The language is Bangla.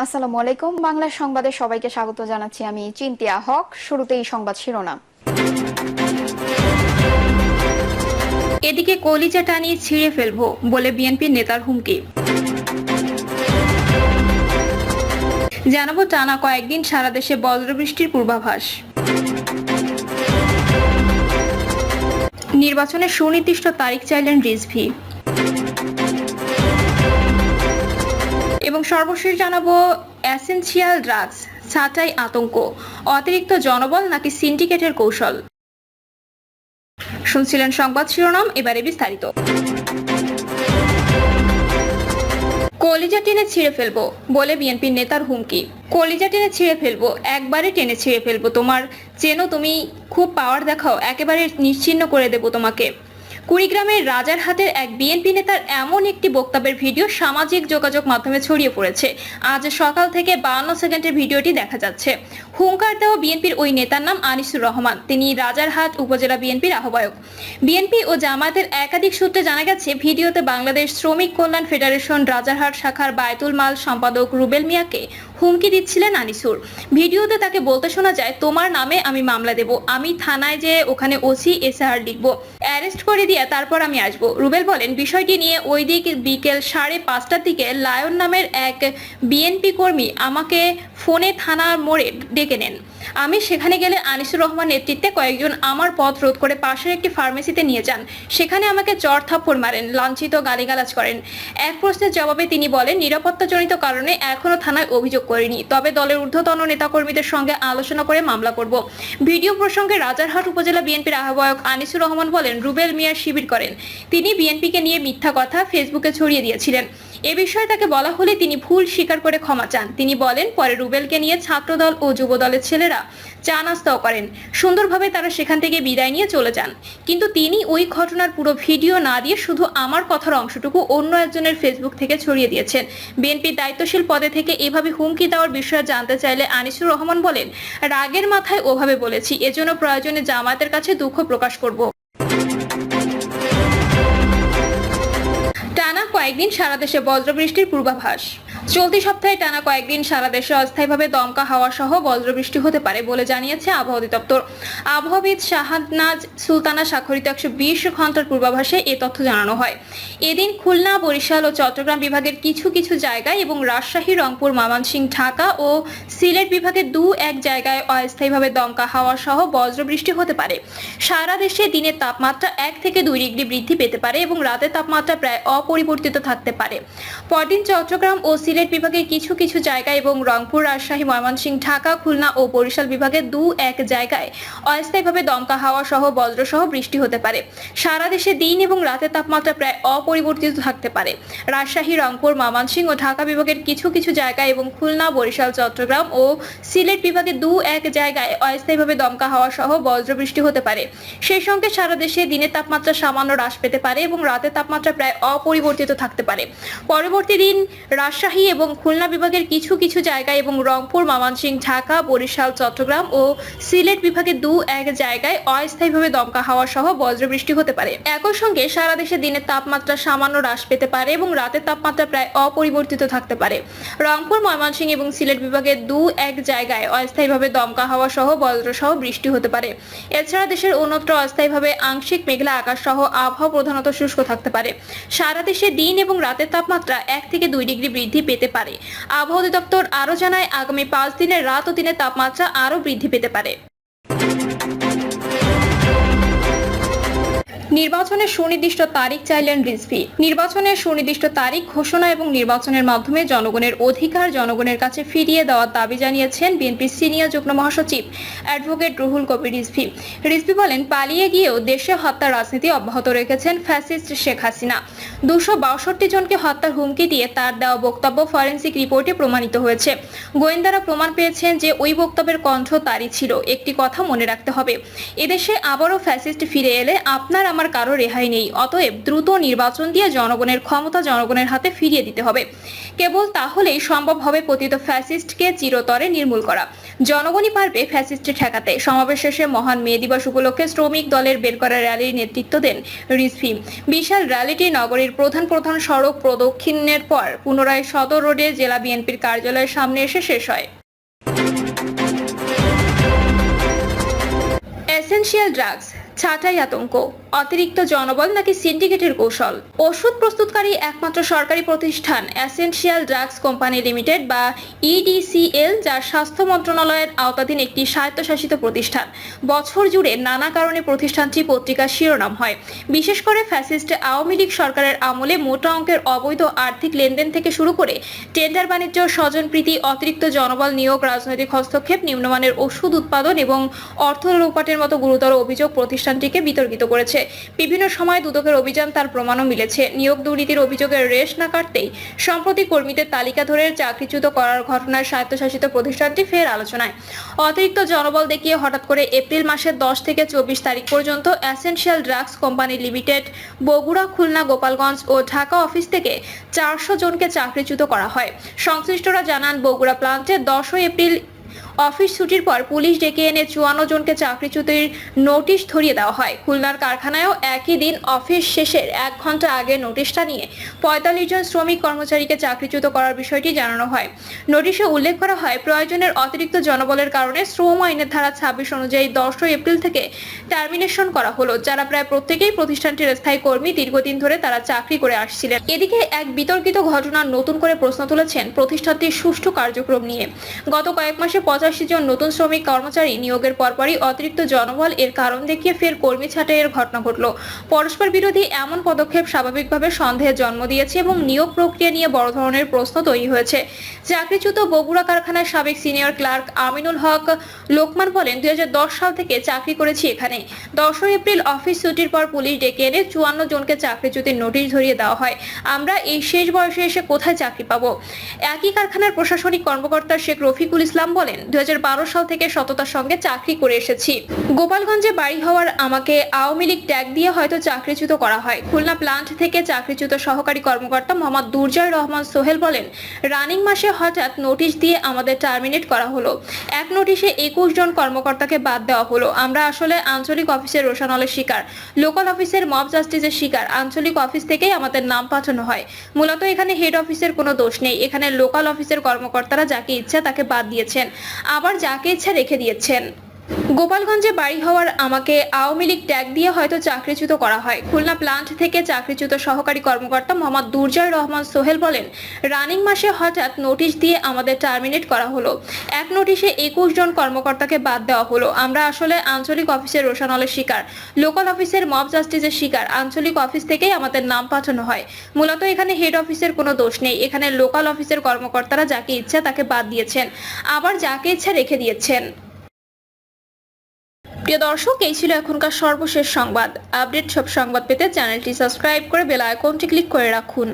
আসসালামু আলাইকুম। বাংলা সংবাদে সবাইকে স্বাগত জানাচ্ছি। আমি চিন্তিয়া হক। শুরুতেই সংবাদ শিরোনাম। এদিকে কলিজা টানিয়ে ছিঁড়ে ফেলবো বলে বিএনপির নেতার হুমকি। জানাবো টানা কয়েকদিন সারা দেশে বজ্রবৃষ্টির পূর্বাভাস। নির্বাচনের সুনির্দিষ্ট তারিখ চাইলেন রিজভী। এবং সর্বশেষ জানাবো এসেনশিয়াল ড্রাগস ছাঁটাই আতঙ্ক, অতিরিক্ত জনবল নাকি সিন্ডিকেটের কৌশল। শুনছিলেন সংবাদ শিরোনাম, এবারে বিস্তারিত। কলিজা টেনে ছিঁড়ে ফেলবো বলে বিএনপির নেতার হুমকি। কলিজা টেনে ছিঁড়ে ফেলবো, একবারে টেনে ছিঁড়ে ফেলবো তোমার, চেনো তুমি খুব পাওয়ার দেখাও, একেবারে নিশ্চিহ্ন করে দেব তোমাকে। কুড়িগ্রামের রাজারহাটের এক বিএনপি নেতার এমন একটি বক্তব্যের ভিডিও সামাজিক যোগাযোগ মাধ্যমে ছড়িয়ে পড়েছে। আজ সকাল থেকে 52 সেকেন্ডের ভিডিওটি দেখা যাচ্ছে। হুঙ্কার দেওয়া বিএনপির ওই নেতার নাম আনিসুর রহমান। তিনি রাজারহাট উপজেলা বিএনপির আহ্বায়ক। বিএনপি ও জামায়াতের একাধিক সূত্রে জানা গেছে, ভিডিওতে বাংলাদেশ শ্রমিক কল্যাণ ফেডারেশন রাজারহাট শাখার বায়তুল মাল সম্পাদক রুবেল মিয়াকে হুমকি দিচ্ছিলেন আনিসুর। ভিডিওতে তাকে বলতে শোনা যায়, তোমার নামে আমি মামলা দেব, আমি থানায় যে ওখানে ওসি এসআর লিখবো, অ্যারেস্ট করে দিয়ে তারপর আমি আসবো। রুবেল বলেন, বিষয়টি নিয়ে ওই দিক বিকেল 5:30টার দিকে লায়ন নামের এক বিএনপি কর্মী আমাকে ফোনে থানার মোড়ে ডেকে নেন। আমি সেখানে গেলে আনিসুর রহমান নেতৃত্বে কয়েকজন আমার পথ রোধ করে পাশের একটি ফার্মেসিতে নিয়ে যান। সেখানে আমাকে চড় থাপ্পড় মারেন, লাঞ্ছিত গালিগালাজ করেন। এক প্রশ্নের জবাবে তিনি বলেন, নিরাপত্তাজনিত কারণে এখনো থানায় অভিযোগ করিনি, তবে দলের ঊর্ধ্বতন নেতাকর্মীদের সঙ্গে আলোচনা করে মামলা করব। ভিডিও প্রসঙ্গে রাজারহাট উপজেলা বিএনপির আহ্বায়ক আনিসুর রহমান বলেন, রুবেল মিয়ার শিবির করেন, তিনি বিএনপিকে নিয়ে মিথ্যা কথা ফেসবুকে ছড়িয়ে দিয়েছিলেন। এ বিষয়ে তাকে বলা হলে তিনি ভুল স্বীকার করে ক্ষমা চান। তিনি বলেন, পরে রুবেলকে নিয়ে ছাত্রদল ও যুবদলের ছেলেরা চা নাস্তাও করেন, সুন্দরভাবে তারা সেখান থেকে বিদায় নিয়ে চলে যান। কিন্তু তিনি ওই ঘটনার পুরো ভিডিও না দিয়ে শুধু আমার কথার অংশটুকু অন্য একজনের ফেসবুক থেকে ছড়িয়ে দিয়েছেন। বিএনপির দায়িত্বশীল পদে থেকে এভাবে হুমকি দেওয়ার বিষয়ে জানতে চাইলে আনিসুর রহমান বলেন, রাগের মাথায় ওভাবে বলেছি, এজন্য প্রয়োজনে জামায়াতের কাছে দুঃখ প্রকাশ করব। টানা কয়েকদিন সারা দেশে বজ্রবৃষ্টির পূর্বাভাস। চলতি সপ্তাহে টানা কয়েকদিন সারা দেশে অস্থায়ীভাবে দমকা হাওয়া সহ বজ্রবৃষ্টি হতে পারে বলে জানিয়েছে আবহাওয়া অধিদপ্তর। আবহাওয়াবিদ শাহানাজ সুলতানা স্বাক্ষরিত 120 ঘন্টার পূর্বাভাসে এ তথ্য জানানো হয়। এদিন খুলনা, বরিশাল ও চট্টগ্রাম বিভাগের কিছু কিছু জায়গায় এবং রাজশাহী, রংপুর, ময়মনসিংহ, ঢাকা ও সিলেট বিভাগের 2-1 জায়গায় অস্থায়ীভাবে দমকা হাওয়া সহ বজ্রবৃষ্টি হতে পারে। সারা দেশে দিনের তাপমাত্রা 1 থেকে 2 ডিগ্রি বৃদ্ধি পেতে পারে এবং রাতের তাপমাত্রা প্রায় অপরিবর্তিত থাকতে পারে। পরদিন চট্টগ্রাম ও সিলেট বিভাগের কিছু কিছু জায়গায় এবং রংপুর, রাজশাহী, ময়মনসিংহ, ঢাকা, খুলনা ও বরিশাল বিভাগের 2-1 জায়গায় অস্থায়ীভাবে দমকা হাওয়া সহ বজ্রসহ বৃষ্টি হতে পারে। সারা দেশে দিন এবং রাতের তাপমাত্রা প্রায় অপরিবর্তিত থাকতে পারে। রাজশাহী, রংপুর, ময়মনসিংহ ও ঢাকা বিভাগের কিছু কিছু জায়গায় এবং খুলনা, বরিশাল, চট্টগ্রাম ও সিলেট বিভাগের 2-1 জায়গায় অস্থায়ীভাবে দমকা হাওয়া সহ বজ্রবৃষ্টি হতে পারে। সেই সঙ্গে সারা দেশে দিনের তাপমাত্রা সামান্য হ্রাস পেতে পারে এবং রাতের তাপমাত্রা প্রায় অপরিবর্তিত থাকতে পারে। পরবর্তী দিন রাজশাহী এবং খুলনা বিভাগের কিছু কিছু জায়গায় এবং রংপুর, ময়মনসিংহ, ঢাকা, বরিশাল, চট্টগ্রাম ও সিলেট বিভাগের 2-1 জায়গায় অস্থায়ীভাবে দমকা হাওয়া সহ বজ্রবৃষ্টি হতে পারে। একই সঙ্গে সারা দেশে দিনের তাপমাত্রা সামান্য হ্রাস পেতে পারে এবং রাতের তাপমাত্রা প্রায় অপরিবর্তিত থাকতে পারে। রংপুর, ময়মনসিংহ এবং সিলেট বিভাগের 2-1 জায়গায় অস্থায়ীভাবে দমকা হাওয়া সহ বজ্রসহ বৃষ্টি হতে পারে। এছাড়া দেশের অন্যত্র অস্থায়ীভাবে আংশিক মেঘলা আকাশ সহ আবহাওয়া প্রধানত শুষ্ক থাকতে পারে। সারা দেশে দিন এবং রাতের তাপমাত্রা 1 থেকে 2 ডিগ্রি বৃদ্ধি পেতে পারে। আবহাওয়া অধিদপ্তর আরও জানায়, আগামী 5 দিনের রাত ও দিনের তাপমাত্রা আরও বৃদ্ধি পেতে পারে। নির্বাচনের সুনির্দিষ্ট তারিখ চাইলেন রিজভী। নির্বাচনের সুনির্দিষ্ট তারিখ ঘোষণা এবং নির্বাচনের মাধ্যমে জনগণের অধিকার জনগণের কাছে ফিরিয়ে দেওয়ার দাবি জানিয়েছেন বিএনপির সিনিয়র যুগ্ম মহাসচিব অ্যাডভোকেট রুহুল কবির রিজভী। রিজভী বলেন, পালিয়ে গিয়েও দেশে হত্যার রাজনীতি অব্যাহত রেখেছেন ফ্যাসিস্ট শেখ হাসিনা। 262 জনকে হত্যার হুমকি দিয়ে তার দেওয়া বক্তব্য ফরেনসিক রিপোর্টে প্রমাণিত হয়েছে। গোয়েন্দারা প্রমাণ পেয়েছেন যে ওই বক্তব্যের কণ্ঠ তারই ছিল। একটি কথা মনে রাখতে হবে, এদেশে আবারও ফ্যাসিস্ট ফিরে এলে আপনার আমার কারো রেহাই নেই। অতএব দ্রুত নির্বাচন দিয়ে জনগণের ক্ষমতা জনগণের হাতে ফিরিয়ে দিতে হবে। কেবল তাহলেই সম্ভব হবে পতিত ফ্যাসিস্টকে চিরতরে নির্মূল করা। জনগণই পারবে ফ্যাসিস্টে ঠেকাতে। সমাবেশ শেষে মহান মে দিবস উপলক্ষে শ্রমিক দলের বের করা র্যালির নেতৃত্ব দেন রিজভী। বিশাল র্যালিটি নগরীর প্রধান প্রধান সড়ক প্রদক্ষিণের পর পুনরায় সদর রোডে জেলা বিএনপির কার্যালয়ের সামনে এসে শেষ হয়। এসেনশিয়াল ড্রাগস ছাঁটাই আতঙ্ক, অতিরিক্ত জনবল নাকি সিন্ডিকেটের কৌশল। ওষুধ প্রস্তুতকারী একমাত্র সরকারি প্রতিষ্ঠান এসেনশিয়াল ড্রাগস কোম্পানি লিমিটেড বা ইডিসিএল, যা স্বাস্থ্য মন্ত্রণালয়ের আওতাধীন একটি স্বায়ত্তশাসিত প্রতিষ্ঠান। বছর জুড়ে নানা কারণে প্রতিষ্ঠানটি পত্রিকার শিরোনাম হয়। বিশেষ করে ফ্যাসিস্ট আওয়ামী লীগ সরকারের আমলে মোটা অঙ্কের অবৈধ আর্থিক লেনদেন থেকে শুরু করে টেন্ডার বাণিজ্য, স্বজনপ্রীতি, অতিরিক্ত জনবল নিয়োগ, রাজনৈতিক হস্তক্ষেপ, নিম্নমানের ওষুধ উৎপাদন এবং অর্থ লোপাটের মতো গুরুতর অভিযোগ প্রতিষ্ঠানটিকে বিতর্কিত করেছে। বিভিন্ন সময় দুদকের অভিযান তার প্রমাণও মিলেছে। নিয়োগ দুর্নীতির অভিযোগের রেশ না কাটতেই সম্প্রতি কর্মীদের তালিকা ধরে চাকরিচ্যুত করার ঘটনায় স্বায়ত্তশাসিত প্রতিষ্ঠানটি ফের আলোচনায়। অতিরিক্ত জনবল দেখিয়ে হঠাৎ করে এপ্রিল মাসের 10 থেকে 24 তারিখ পর্যন্ত essential drugs company limited Bogura, Khulna, Gopalganj ও ঢাকা অফিস থেকে 400 জনকে চাকরিচ্যুত করা হয়। সংশ্লিষ্টরা জানান, বগুড়া প্লান্টে 10 এপ্রিল অফিস ছুটির পর পুলিশ ডেকে এনে 54 জনকে চাকরিচ্যুতির নোটিশ ধরিয়ে দেওয়া হয়। খুলনার কারখানায়ও একই দিন অফিস শেষের 1 ঘন্টা আগে নোটিশটা নিয়ে 45 জন শ্রমিক কর্মচারীকে চাকরিচ্যুত করার বিষয়টি জানানো হয়। নোটিশে উল্লেখ করা হয়, প্রয়োজনের অতিরিক্ত জনবলের কারণে শ্রম আইনের ধারা 26 অনুযায়ী 10 এপ্রিল থেকে টার্মিনেশন করা হলো, যারা প্রায় প্রত্যেকেই প্রতিষ্ঠানটির স্থায়ী কর্মী। দীর্ঘদিন ধরে তারা চাকরি করে আসছিলেন। এদিকে এক বিতর্কিত ঘটনার নতুন করে প্রশ্ন তুলেছেন প্রতিষ্ঠানটির সুষ্ঠু কার্যক্রম নিয়ে। গত কয়েক মাসে 85 জন নতুন শ্রমিক কর্মচারী নিয়োগের পরপরই অতিরিক্ত জনবল এর কারণ দেখিয়ে ফের কর্মী ছাঁটাইয়ের ঘটনা ঘটল। পরস্পর বিরোধী এমন পদক্ষেপ স্বাভাবিকভাবে সন্দেহের জন্ম দিয়েছে এবং নিয়োগ প্রক্রিয়া নিয়ে বড় ধরনের প্রশ্ন তৈরি হয়েছে। চাকরিচ্যুত বগুড়া কারখানার সাবেক সিনিয়র ক্লার্ক আমিনুল হক লোকমান বলেন, 2010 সাল থেকে চাকরি করেছি এখানে। 10 এপ্রিল অফিস ছুটির পর পুলিশ ডেকে এনে 54 জনকে চাকরিচ্যুতির নোটিশ ধরিয়ে দেওয়া হয়। আমরা এই শেষ বয়সে এসে কোথায় চাকরি পাবো? একই কারখানার প্রশাসনিক কর্মকর্তা শেখ রফিকুল ইসলাম বলেন, 2012 সাল থেকে সততার সঙ্গে চাকরি করে এসেছি। গোপালগঞ্জে বাড়ি হওয়ার আমাকে আওয়ামী লীগ ট্যাগ দিয়ে হয়তো চাকরিচ্যুত করা হয়। খুলনা প্লান্ট থেকে চাকরিচ্যুত সহকারী কর্মকর্তা মোহাম্মদ দুর্জয় রহমান সোহেল বলেন, রানিং মাসে হঠাৎ নোটিশ দিয়ে আমাদের টার্মিনেট করা হলো। এক নোটিশে 21 জন কর্মকর্তাকে বাদ দেওয়া হলো। আমরা আসলে আঞ্চলিক অফিসের রোশানলের শিকার, লোকাল অফিসের মব জাস্টিসের শিকার। আঞ্চলিক অফিস থেকেই আমাদের নাম পাঠানো হয়। মূলত এখানে হেড অফিসের কোনো দোষ নেই। এখানে লোকাল অফিসের কর্মকর্তারা যাকে ইচ্ছা তাকে বাদ দিয়েছেন, আবার যাকে ইচ্ছা রেখে দিয়েছেন। গোপালগঞ্জে বাড়ি হওয়ার আমাকে আওয়ামী লীগ ট্যাগ দিয়ে হয়তো চাকরিচ্যুত করা হয়। খুলনা প্লান্ট থেকে চাকরিচ্যুত সহকারী কর্মকর্তা মোহাম্মদ দুর্জয় রহমান সোহেল বলেন, রানিং মাসে হঠাৎ নোটিশ দিয়ে আমাদের টার্মিনেট করা হলো। এক নোটিশে 21 জন কর্মকর্তাকে বাদ দেওয়া হলো। আমরা আসলে আঞ্চলিক অফিসের রোশানলের শিকার, লোকাল অফিসের মব জাস্টিসের শিকার। আঞ্চলিক অফিস থেকেই আমাদের নাম পাঠানো হয়। মূলত এখানে হেড অফিসের কোনো দোষ নেই। এখানে লোকাল অফিসের কর্মকর্তারা যাকে ইচ্ছা তাকে বাদ দিয়েছেন, আবার যাকে ইচ্ছা রেখে দিয়েছেন। প্রিয় দর্শক, এই ছিল এখনকার সর্বশেষ সংবাদ। আপডেট সব সংবাদ পেতে চ্যানেলটি সাবস্ক্রাইব করে বেল আইকনটি ক্লিক করে রাখুন।